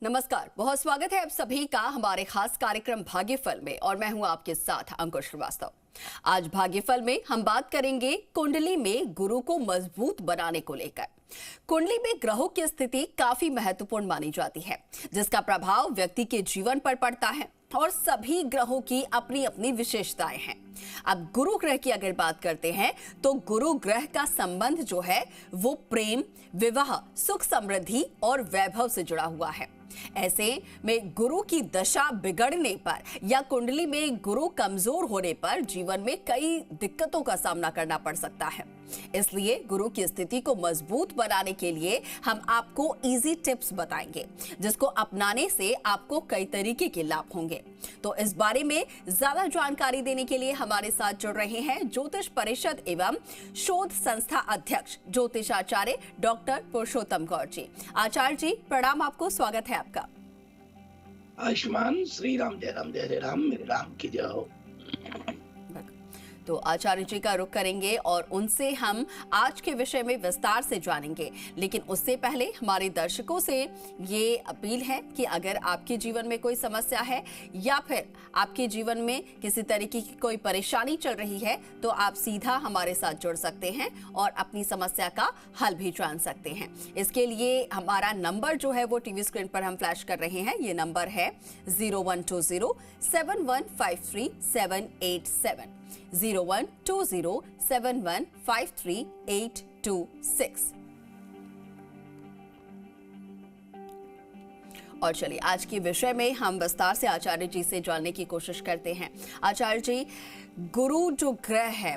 नमस्कार, बहुत स्वागत है आप सभी का हमारे खास कार्यक्रम भाग्यफल में और मैं हूं आपके साथ अंकुश श्रीवास्तव। आज भाग्यफल में हम बात करेंगे कुंडली में गुरु को मजबूत बनाने को लेकर। कुंडली में ग्रहों की स्थिति काफी महत्वपूर्ण मानी जाती है, जिसका प्रभाव व्यक्ति के जीवन पर पड़ता है और सभी ग्रहों की अपनी अपनी विशेषताएं हैं। अब गुरु ग्रह की अगर बात करते हैं तो गुरु ग्रह का संबंध जो है वो प्रेम, विवाह, सुख समृद्धि और वैभव से जुड़ा हुआ है। ऐसे में गुरु की दशा बिगड़ने पर या कुंडली में गुरु कमजोर होने पर जीवन में कई दिक्कतों का सामना करना पड़ सकता है। इसलिए गुरु की स्थिति को मजबूत बनाने के लिए हम आपको इजी टिप्स बताएंगे, जिसको अपनाने से आपको कई तरीके के लाभ होंगे। तो इस बारे में ज्यादा जानकारी देने के लिए हमारे साथ जुड़ रहे हैं ज्योतिष परिषद एवं शोध संस्था अध्यक्ष ज्योतिषाचार्य डॉक्टर पुरुषोत्तम गौर जी। आचार्य जी प्रणाम, आपको स्वागत है आपका। आयुष्मान श्री राम, जय राम, मेरे राम की जय हो। तो आचार्य जी का रुख करेंगे और उनसे हम आज के विषय में विस्तार से जानेंगे, लेकिन उससे पहले हमारे दर्शकों से ये अपील है कि अगर आपके जीवन में कोई समस्या है या फिर आपके जीवन में किसी तरीके की कोई परेशानी चल रही है तो आप सीधा हमारे साथ जुड़ सकते हैं और अपनी समस्या का हल भी जान सकते हैं। इसके लिए हमारा नंबर जो है वो टीवी स्क्रीन पर हम फ्लैश कर रहे हैं। ये नंबर है 0120-7153-787 0120-7153-826। और चलिए आज के विषय में हम विस्तार से आचार्य जी से जानने की कोशिश करते हैं। आचार्य जी, गुरु जो ग्रह है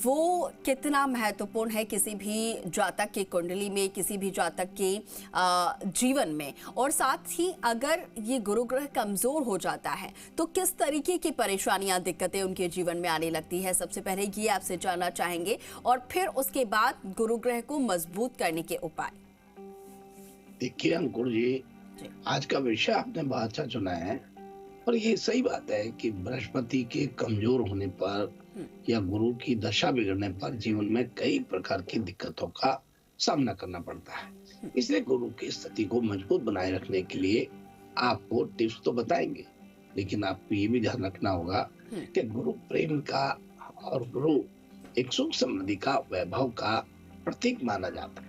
वो कितना महत्वपूर्ण है किसी भी जातक की कुंडली में, किसी भी जातक के जीवन में, और साथ ही अगर ये गुरु ग्रह कमजोर हो जाता है तो किस तरीके की परेशानियां, दिक्कतें उनके जीवन में आने लगती है? सबसे पहले ये आपसे जानना चाहेंगे और फिर उसके बाद गुरु ग्रह को मजबूत करने के उपाय। देखिए अंकुर जी, आज का विषय आपने बहुत अच्छा चुना है और ये सही बात है कि बृहस्पति के कमजोर होने पर या गुरु की दशा बिगड़ने पर जीवन में कई प्रकार की दिक्कतों का सामना करना पड़ता है। इसलिए गुरु की स्थिति को मजबूत बनाए रखने के लिए आपको टिप्स तो बताएंगे, लेकिन आपको ये भी ध्यान रखना होगा कि गुरु प्रेम का और गुरु एक सुख समृद्धि का, वैभव का प्रतीक माना जाता है।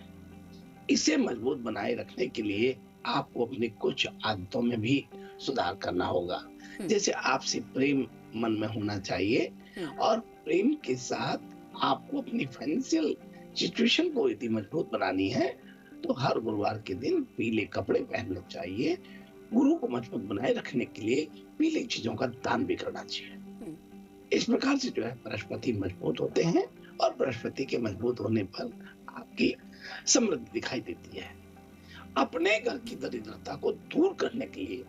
इसे मजबूत बनाए रखने के लिए आपको अपनी कुछ आदतों में भी सुधार करना होगा। जैसे आपसे प्रेम मन में होना चाहिए और प्रेम के साथ आपको अपनी फाइनेंशियल सिचुएशन को यदि मजबूत बनानी है तो हर गुरुवार के दिन पीले कपड़े पहनने चाहिए। गुरु को मजबूत बनाए रखने के लिए पीली चीजों का दान भी करना चाहिए। इस प्रकार से जो है बृहस्पति मजबूत होते हैं और बृहस्पति के मजबूत होने पर आपकी समृद्धि दिखाई देती है। अपने घर की दरिद्रता को दूर करने के लिए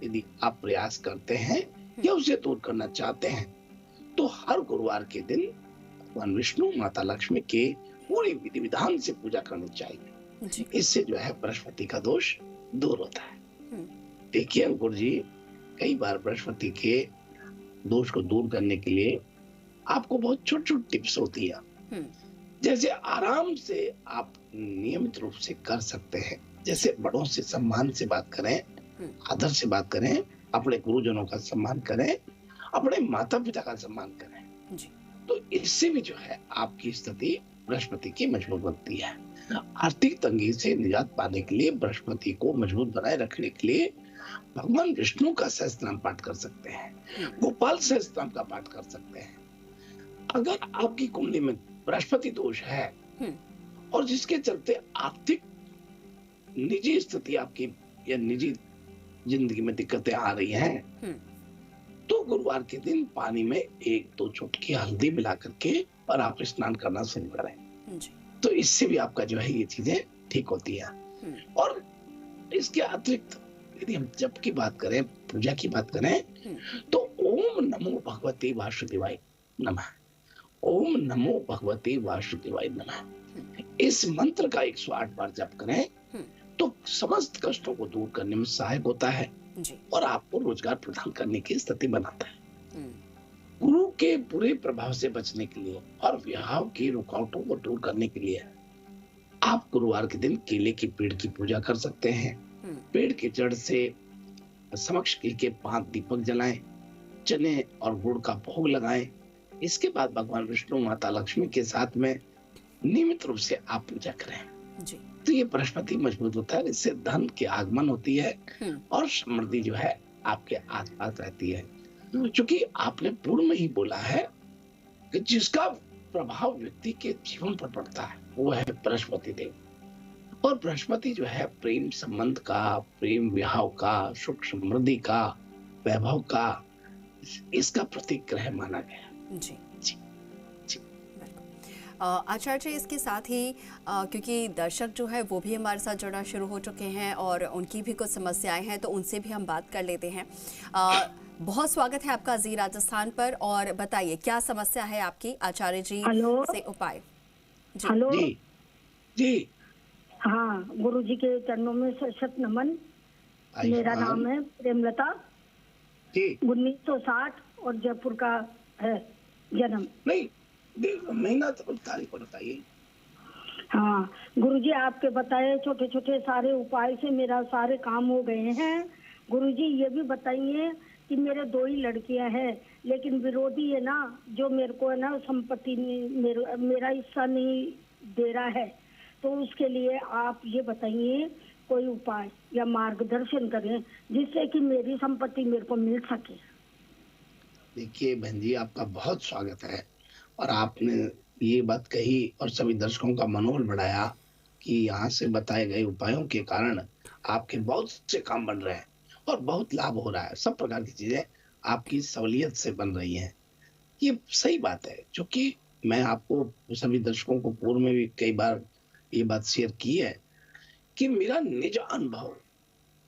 यदि आप प्रयास करते हैं या उसे दूर करना चाहते हैं तो हर गुरुवार के दिन भगवान विष्णु, माता लक्ष्मी के पूरी विधि विधान से पूजा करनी चाहिए। इससे जो है बृहस्पति का दोष दूर होता है। देखिए अंकुर जी, कई बार बृहस्पति के दोष को दूर करने के लिए आपको बहुत छोटी छोटी टिप्स होती है। जैसे आराम से आप नियमित रूप से कर सकते हैं। जैसे बड़ों से सम्मान से बात करें, आदर से बात करें, अपने गुरुजनों का सम्मान करें, अपने माता पिता का सम्मान करें जी। तो इससे भी जो है आपकी स्थिति बृहस्पति की मजबूत बनती है। आर्थिक तंगी से निजात पाने के लिए, बृहस्पति को मजबूत बनाए रखने के लिए भगवान विष्णु का सहस्त्रनाम पाठ कर सकते हैं, गोपाल सहस्त्रनाम का पाठ कर सकते हैं। अगर आपकी कुंडली में बृहस्पति दोष है और जिसके चलते आर्थिक निजी स्थिति आपकी या निजी जिंदगी में दिक्कतें आ रही हैं, तो गुरुवार के दिन पानी में 1-2 चुटकी हल्दी मिला करके और आप स्नान करना शुरू करें तो इससे भी आपका जो है ये चीजें ठीक होती है। और इसके अतिरिक्त यदि हम जप की बात करें, पूजा की बात करें तो ओम नमो भगवते वासुदेवाय नमः, ओम नमो भगवते वासुदेवाय नमः, इस मंत्र का 108 बार जप करें तो समस्त कष्टों को दूर करने में सहायक होता है जी। और आपको रोजगार प्रदान करने की स्थिति बनाता है। गुरु के बुरे प्रभाव से बचने के लिए और विवाह की रुकावटों को दूर करने के लिए आप गुरुवार के दिन केले की पेड़ की पूजा कर सकते हैं। पेड़ की जड़ से समक्ष घी के 5 दीपक जलाएं, चने और गुड़ का भोग लगाएं। इसके बाद भगवान विष्णु, माता लक्ष्मी के साथ में नियमित रूप से आप पूजा करें। जी। तो ये बृहस्पति मजबूत होता है, इससे धन की आगमन होती है और समृद्धि जो है आपके आसपास रहती है। क्योंकि आपने पूर्व में ही बोला है कि जिसका प्रभाव व्यक्ति के जीवन पर पड़ता है वो है बृहस्पति देव। और बृहस्पति जो है प्रेम संबंध का, प्रेम विवाह का, सुख समृद्धि का, वैभव का, इसका प्रतीक ग्रह माना गया। जी। जी। जी। आचार्य जी, इसके साथ ही क्योंकि दर्शक जो है वो भी हमारे साथ जुड़ना शुरू हो चुके हैं और उनकी भी कुछ समस्याएं हैं, तो उनसे भी हम बात कर लेते हैं। बहुत स्वागत है आपका जी राजस्थान पर, और बताइए क्या समस्या है आपकी आचार्य जी से उपाय। जी। हेलो जी। जी। हाँ, गुरु जी के चरणों में शत नमन। मेरा नाम है प्रेमलता जी। 1960 और जयपुर का है जन्म। नहीं, महीना तो तारीख को बताइए। हाँ गुरुजी, आपके बताए छोटे छोटे सारे उपाय से मेरा सारे काम हो गए हैं। गुरुजी ये भी बताइए कि मेरे 2 ही लड़कियां हैं, लेकिन विरोधी है ना, जो मेरे को है ना संपत्ति मेरा हिस्सा नहीं दे रहा है, तो उसके लिए आप ये बताइए कोई उपाय या मार्गदर्शन करें जिससे कि मेरी संपत्ति मेरे को मिल सके। देखिए बहन जी, आपका बहुत स्वागत है, और आपने ये बात कही और सभी दर्शकों का मनोबल बढ़ाया कि यहाँ से बताए गए उपायों के कारण आपके बहुत से काम बन रहे हैं और बहुत लाभ हो रहा है। सब प्रकार की चीजें आपकी सहूलियत से बन रही हैं। ये सही बात है, क्योंकि मैं आपको सभी दर्शकों को पूर्व में भी कई बार ये बात शेयर की है कि मेरा निज अनुभव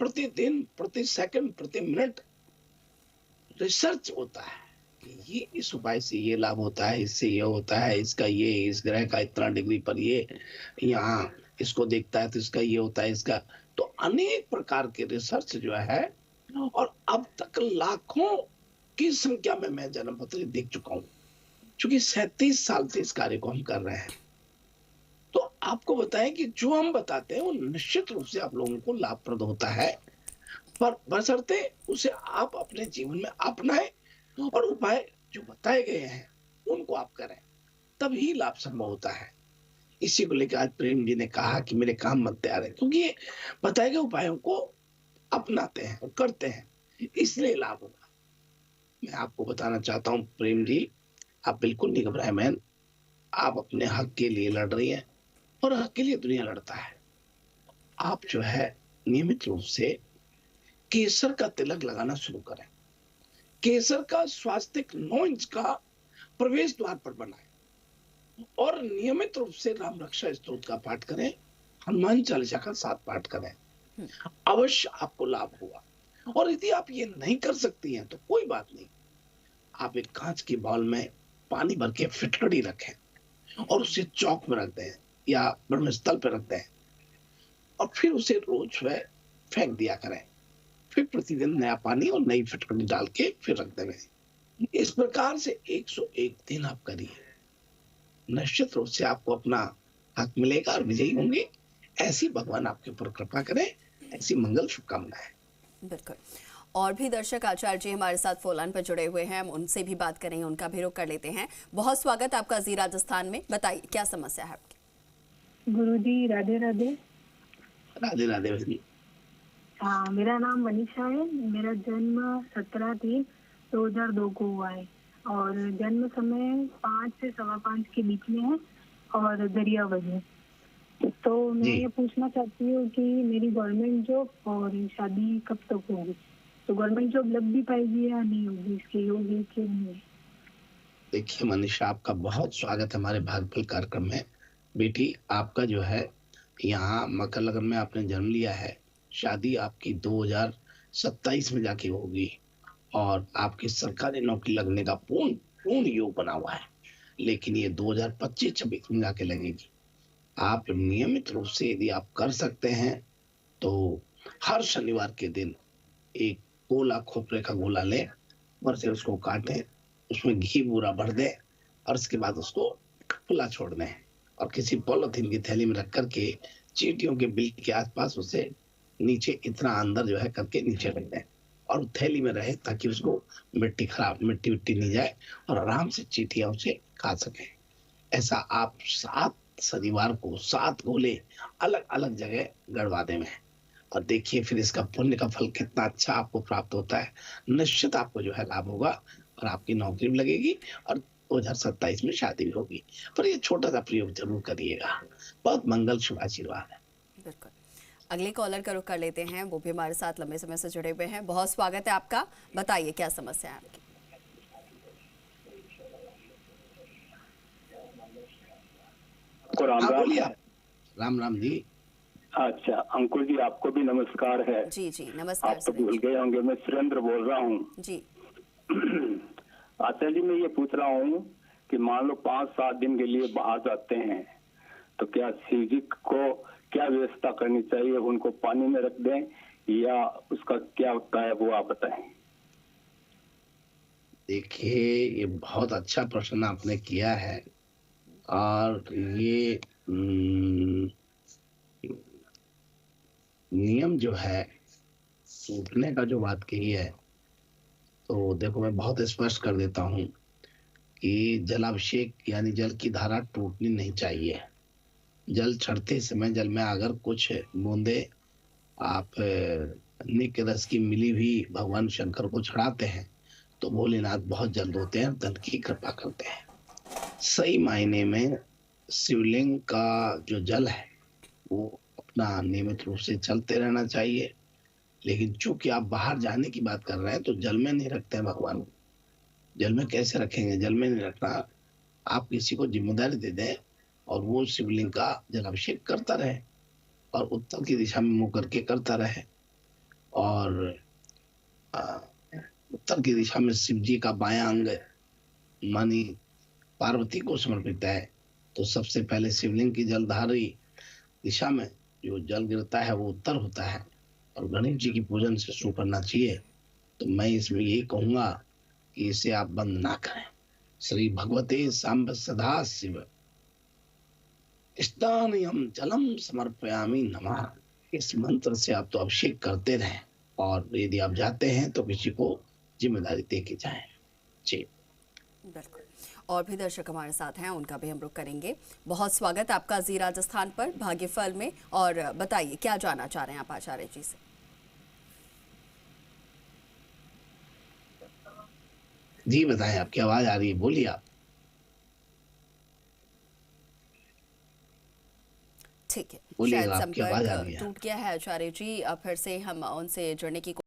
प्रतिदिन, प्रति सेकंड, प्रति मिनट रिसर्च होता है कि ये इस उपाय से ये लाभ होता है, इससे ये होता है, इसका ये, इस ग्रह का इतना डिग्री पर ये यहाँ इसको देखता है तो इसका ये होता है, इसका तो अनेक प्रकार के रिसर्च जो है, और अब तक लाखों की संख्या में मैं जन्म पत्र देख चुका हूँ, क्योंकि 37 साल से इस कार्य को हम कर रहे हैं। तो आपको बताएं कि जो हम बताते हैं वो निश्चित रूप से आप लोगों को लाभप्रद होता है, पर बशर्ते उसे आप अपने जीवन में अपनाएं और उपाय जो बताए गए हैं उनको आप करें, तभी लाभ संभव होता है। इसी को लेकर आज प्रेम जी ने कहा कि मेरे काम मत तैयार है, क्योंकि ये बताए गए उपायों को अपनाते हैं और करते हैं, इसलिए लाभ होगा। मैं आपको बताना चाहता हूँ प्रेम जी, आप बिल्कुल नहीं घबराएं बहन, आप अपने हक के लिए लड़ रही हैं और हक के लिए दुनिया लड़ता है। आप जो है नियमित रूप से केसर का तिलक लगाना शुरू करें। केसर का स्वास्तिक 9 इंच का प्रवेश द्वार पर बनाएं और नियमित रूप से राम रक्षा स्तोत्र का पाठ करें, हनुमान चालीसा का 7 पाठ करें, अवश्य आपको लाभ होगा। और यदि आप ये नहीं कर सकती हैं तो कोई बात नहीं, आप एक कांच की बाउल में पानी भर के फिटकड़ी रखें और उसे चौक में रख दें या ब्रह्मस्थल पर रख दें, और फिर उसे रोज फेंक दिया करें। फिर प्रतिदिन नया पानी और नई फिटकड़ी डाल के फिर रख दें। इस प्रकार से 101 दिन आप करिए, निश्चित रूप से आपको अपना हक मिलेगा और विजयी होंगे। ऐसी भगवान आपके ऊपर कृपा करें, ऐसी मंगल शुभकामनाएं। बिल्कुल। और भी दर्शक आचार्य जी हमारे साथ फोन लाइन पर जुड़े हुए हैं, हम उनसे भी बात करेंगे, उनका भी रुख कर लेते हैं। बहुत स्वागत आपका जी राजस्थान में, बताइए क्या समस्या है आपकी। गुरुजी राधे राधे। राधे राधे बहन। हाँ, मेरा नाम मनीषा है। मेरा जन्म 17/3/2002 को हुआ है और जन्म समय 5 से 5:15 के बीच में है और दरियागंज है। तो मैं ये पूछना चाहती हूँ कि मेरी गवर्नमेंट जॉब और शादी कब तक होगी, तो गवर्नमेंट जॉब लग भी पाएगी या नहीं होगी, इसके योग्य के नहीं। देखिए मनीषा, आपका बहुत स्वागत है हमारे भाग्यफल कार्यक्रम में। बेटी, आपका जो है यहाँ मकर लग्न में आपने जन्म लिया है, शादी आपकी 2027 में जाके होगी और आपकी सरकारी नौकरी लगने का पूर्ण योग बना हुआ है, लेकिन ये 2025-26 में जाके लगेगी। आप नियमित रूप से यदि आप कर सकते हैं तो हर शनिवार के दिन एक गोला खोपरे का गोला लें और से उसको काटें, उसमें घी बूरा भर दें और उसके बाद उसको खुला छोड़ दें और किसी पॉलिथीन की थैली में रख करके चींटियों के बिल के आसपास उसे नीचे इतना अंदर जो है करके नीचे रख दें और थैली में रहे, ताकि उसको मिट्टी विट्टी नहीं जाए और आराम से चींटियां उसे खा सके। ऐसा आप 7 शनिवार को 7 गोले अलग अलग जगह गड़वा दें और देखिए फिर इसका पुण्य का फल कितना अच्छा आपको प्राप्त होता है। निश्चित आपको जो है लाभ होगा और आपकी नौकरी भी लगेगी और 2027 में शादी भी होगी। पर ये छोटा सा प्रयोग जरूर करिएगा। बहुत मंगल शुभ आशीर्वाद है। बिल्कुल। अगले कॉलर का रुख कर लेते हैं, वो भी हमारे साथ लंबे समय से जुड़े हुए हैं। बहुत स्वागत है आपका, बताइए क्या समस्या है आपकी। राम राम। बोलिए आप। राम राम जी। अच्छा अंकुर जी, आपको भी नमस्कार है। जी जी नमस्कार। आप तो भूल गए होंगे, मैं सुरेंद्र बोल रहा हूँ जी। आचार्य जी, मैं ये पूछ रहा हूँ कि मान लो 5-7 दिन के लिए बाहर जाते हैं, तो क्या शिव जी को क्या व्यवस्था करनी चाहिए? उनको पानी में रख दें या उसका क्या होता है, वो आप बताएं। देखिए, ये बहुत अच्छा प्रश्न आपने किया है और ये नियम जो है टूटने का जो बात कही है, तो देखो मैं बहुत स्पष्ट कर देता हूँ कि जलाभिषेक यानी जल की धारा टूटनी नहीं चाहिए। जल चढ़ते समय जल में अगर कुछ बूंदे आप नीम के रस की मिली हुई भगवान शंकर को चढ़ाते हैं तो भोलेनाथ बहुत जल्द होते हैं, धन की कृपा करते हैं। सही मायने में शिवलिंग का जो जल है वो अपना नियमित रूप से चलते रहना चाहिए। लेकिन चूंकि आप बाहर जाने की बात कर रहे हैं तो जल में नहीं रखते हैं भगवान को। जल में कैसे रखेंगे? जल में नहीं रखना। आप किसी को जिम्मेदारी दे दें और वो शिवलिंग का जलाभिषेक करता रहे और उत्तर की दिशा में मुंह करके करता रहे। और उत्तर की दिशा में शिव जी का बायां अंग मानी पार्वती को समर्पित है, तो सबसे पहले शिवलिंग की जलधारी दिशा में जो जल गिरता है वो उत्तर होता है और गणेश जी की पूजन से शुरू करना चाहिए। तो मैं इसमें यही कहूंगा कि इसे आप बंद ना करें। श्री भगवते सांब सदा शिव स्नानयम जलम समर्पयामि नमः, इस मंत्र से आप तो अभिषेक करते रहें और यदि आप जाते हैं तो किसी को जिम्मेदारी दे के जाएं। जी बिल्कुल। और भी दर्शक हमारे साथ हैं, उनका भी हम रुख करेंगे। बहुत स्वागत है आपका जी राजस्थान पर भाग्यफल में, और बताइए क्या जानना चाह रहे हैं आप आचार्य जी से। जी बताएं, आपकी आवाज आ रही है, बोलिए आप। ठीक है, बोलिए, शायद आपकी आवाज आ रही संपर्क है। टूट गया है आचार्य जी। अब फिर से हम उनसे जुड़ने की